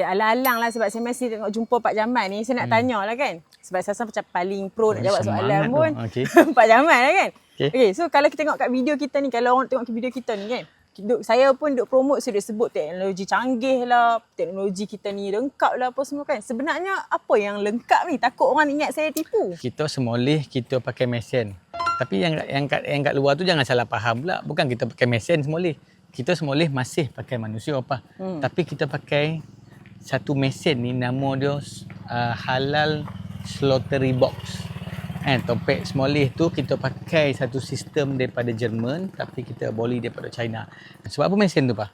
Alang-alang lah sebab saya masih tengok jumpa Pak Jamal ni. Saya nak tanya lah kan. Sebab saya macam paling pro nak jawab soalan pun. Okay. Pak Jamal lah kan. Okay. So kalau kita tengok kat video kita ni, kalau orang tengok video kita ni kan, saya pun duk promote, saya duk sebut teknologi canggih lah, teknologi kita ni lengkap lah apa semua kan. Sebenarnya apa yang lengkap ni? Takut orang ingat saya tipu. Kita semoleh kita pakai mesin. Tapi yang kat luar tu jangan salah faham pula. Bukan kita pakai mesin semoleh. Kita semoleh masih pakai manusia apa. Tapi kita pakai satu mesin ni, nama dia Halal Slaughtery Box. Topek semoleh tu kita pakai satu sistem daripada Jerman, tapi kita boli daripada China. Sebab apa mesin tu Pak?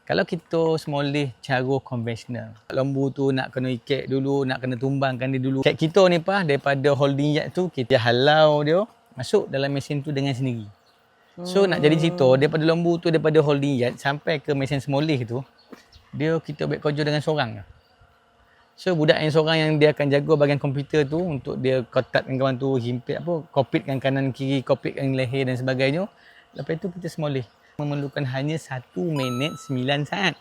Kalau kita semoleh cara konvensional, lembu tu nak kena ikat dulu, nak kena tumbangkan dia dulu. Kat kita ni Pak, daripada holding yard tu kita halau dia masuk dalam mesin tu dengan sendiri. So nak jadi cerita, daripada lembu tu, daripada holding yard sampai ke mesin semoleh tu, dia kita buat kerja dengan seorang. So budak yang seorang yang dia akan jaga bahagian komputer tu untuk dia kotakkan kawan tu, himpit apa, kopitkan kanan kiri, kopitkan leher dan sebagainya. Lepas tu kita semoleh. Memerlukan hanya 1 minit 9 saat.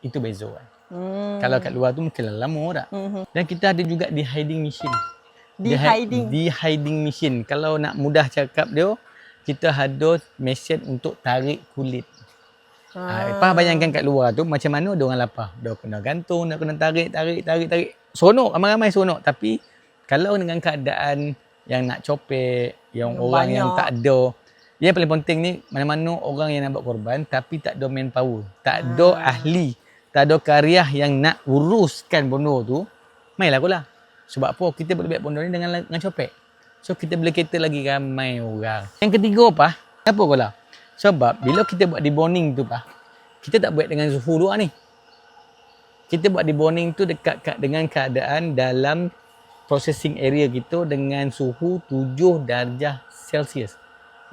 Itu beza kan. Kalau kat luar tu mungkin lama tak. Dan kita ada juga de-hiding machine. De-hiding machine. Kalau nak mudah cakap dia, kita ada mesin untuk tarik kulit. Lepas bayangkan kat luar tu macam mana dia orang lapar. Dia kena gantung, dia kena tarik. Seronok, ramai-ramai seronok. Tapi kalau dengan keadaan yang nak copek, yang orang banyak, yang tak ada. Yang paling penting ni, mana-mana orang yang nak buat korban tapi tak ada manpower. Tak ada ahli, tak ada karya yang nak uruskan benda tu. Mainlah kolah. Sebab apa? Kita boleh buat benda ni dengan copek. So kita boleh cater lagi ramai orang. Yang ketiga apa? Kenapa kolah? Sebab bila kita buat deboning tu Pak, kita tak buat dengan suhu luar ni. Kita buat deboning tu dekat dengan keadaan dalam processing area kita dengan suhu 7 darjah Celsius.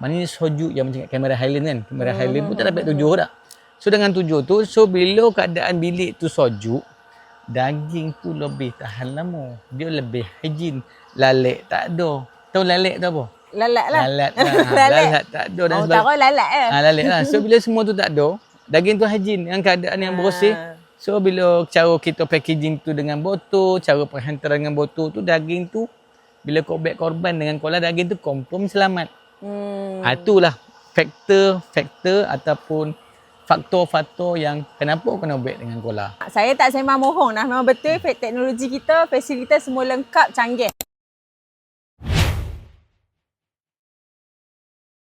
Maknanya sejuk yang macam kat kamera Highland kan. Kamera Highland pun tak dapat 7 tak. So dengan 7 tu, so bila keadaan bilik tu sejuk, daging tu lebih tahan lama. Dia lebih hygiene. Lalek tak ada. Tahu lalek tu apa? Lalat lah. Lalat tak ada dan sebagainya. Tahu lalat Lalat lah. So bila semua tu tak ada, daging tu hygiene dengan keadaan yang bersih. So bila cara kita packaging tu dengan botol, cara penghantaran dengan botol tu, daging tu bila kau buat korban dengan kola, daging tu confirm selamat. Itulah faktor ataupun faktor-faktor yang kenapa kena buat dengan kola. Saya tak sembang mohon lah. Memang betul teknologi kita, fasilitas semua lengkap, canggih.